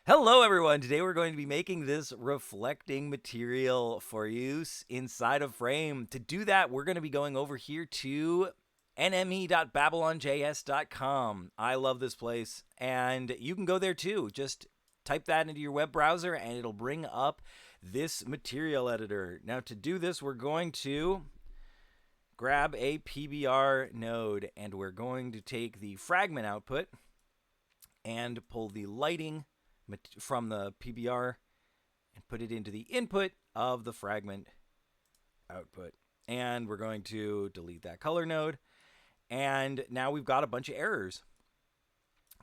Hello, everyone. Today we're going to be making this reflecting material for use inside of Frame. To do that, we're going to be going over here to nme.babylonjs.com. I love this place, and you can go there too. Just type that into your web browser, and it'll bring up this material editor. Now, to do this, we're going to grab a PBR node, and we're going to take the fragment output and pull the lighting from the PBR and put it into the input of the fragment output. And we're going to delete that color node. And now we've got a bunch of errors.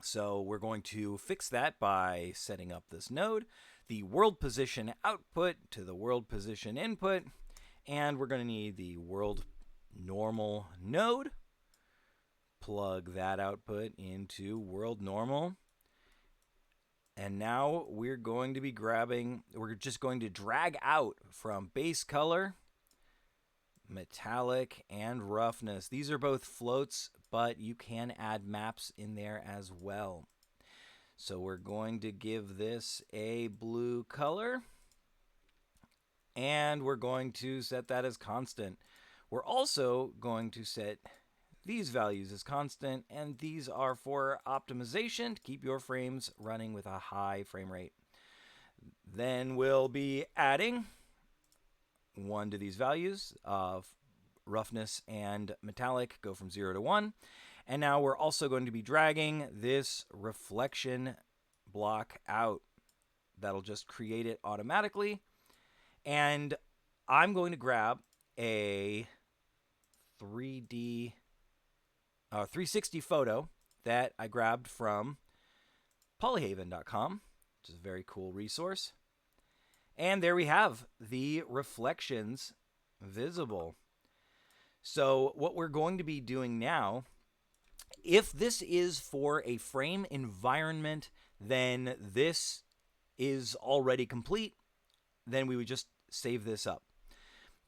So we're going to fix that by setting up this node, the world position output to the world position input. And we're going to need the world normal node. Plug that output into world normal. And now we're going to be we're just going to drag out from base color, metallic, and roughness. These are both floats, but you can add maps in there as well. So we're going to give this a blue color, and we're going to set that as constant. We're also going to set these values as constant, and these are for optimization to keep your frames running with a high frame rate. Then we'll be adding 1 to these values of roughness and metallic go from 0 to 1. And now we're also going to be dragging this reflection block out. That'll just create it automatically. And I'm going to grab a 360 photo that I grabbed from polyhaven.com, which is a very cool resource. And there we have the reflections visible. So what we're going to be doing now, if this is for a frame environment, then this is already complete. Then we would just save this up.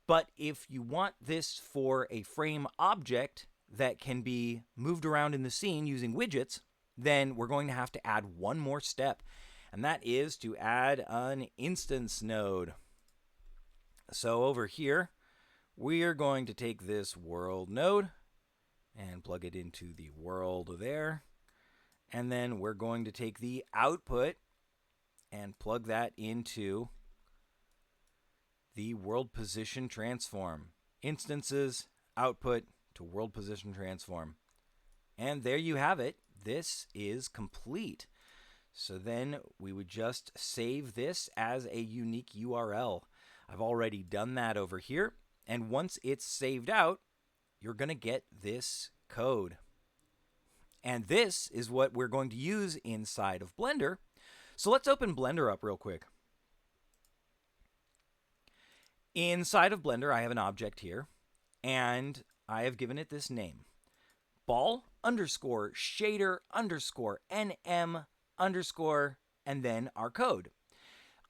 But if you want this for a frame object that can be moved around in the scene using widgets, then we're going to have to add one more step, and that is to add an instance node. So over here, we are going to take this world node and plug it into the world there, and then we're going to take the output and plug that into the world position transform. Instances, output, to world position transform. And there you have it. This is complete. So then we would just save this as a unique URL. I've already done that over here. And once it's saved out, you're going to get this code. And this is what we're going to use inside of Blender. So let's open Blender up real quick. Inside of Blender, I have an object here, and I have given it this name, ball underscore shader underscore nm underscore, and then our code.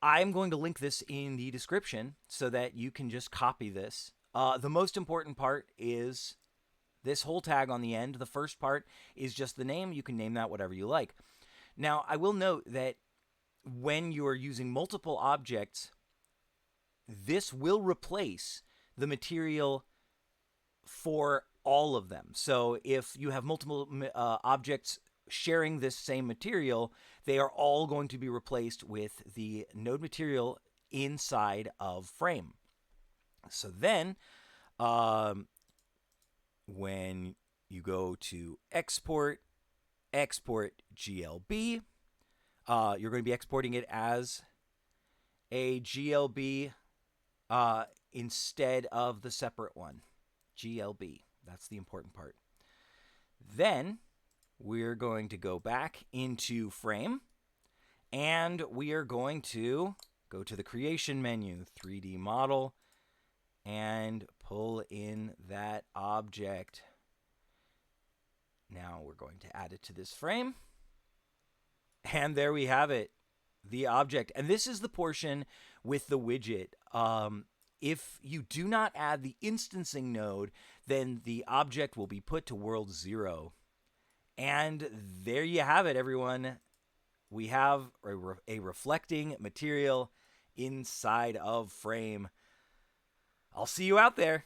I'm going to link this in the description so that you can just copy this. The most important part is this whole tag on the end. The first part is just the name. You can name that whatever you like. Now, I will note that when you are using multiple objects, this will replace the material for all of them. So if you have multiple objects sharing this same material, they are all going to be replaced with the node material inside of Frame. So then, when you go to export GLB, you're going to be exporting it as a GLB instead of the separate one. GLB. That's the important part. Then we're going to go back into Frame, and we are going to go to the Creation menu, 3D Model, and pull in that object. Now we're going to add it to this frame, and there we have it, the object. And this is the portion with the widget. If you do not add the instancing node, then the object will be put to world 0. And there you have it, everyone. we have a reflecting material inside of frame. I'll see you out there.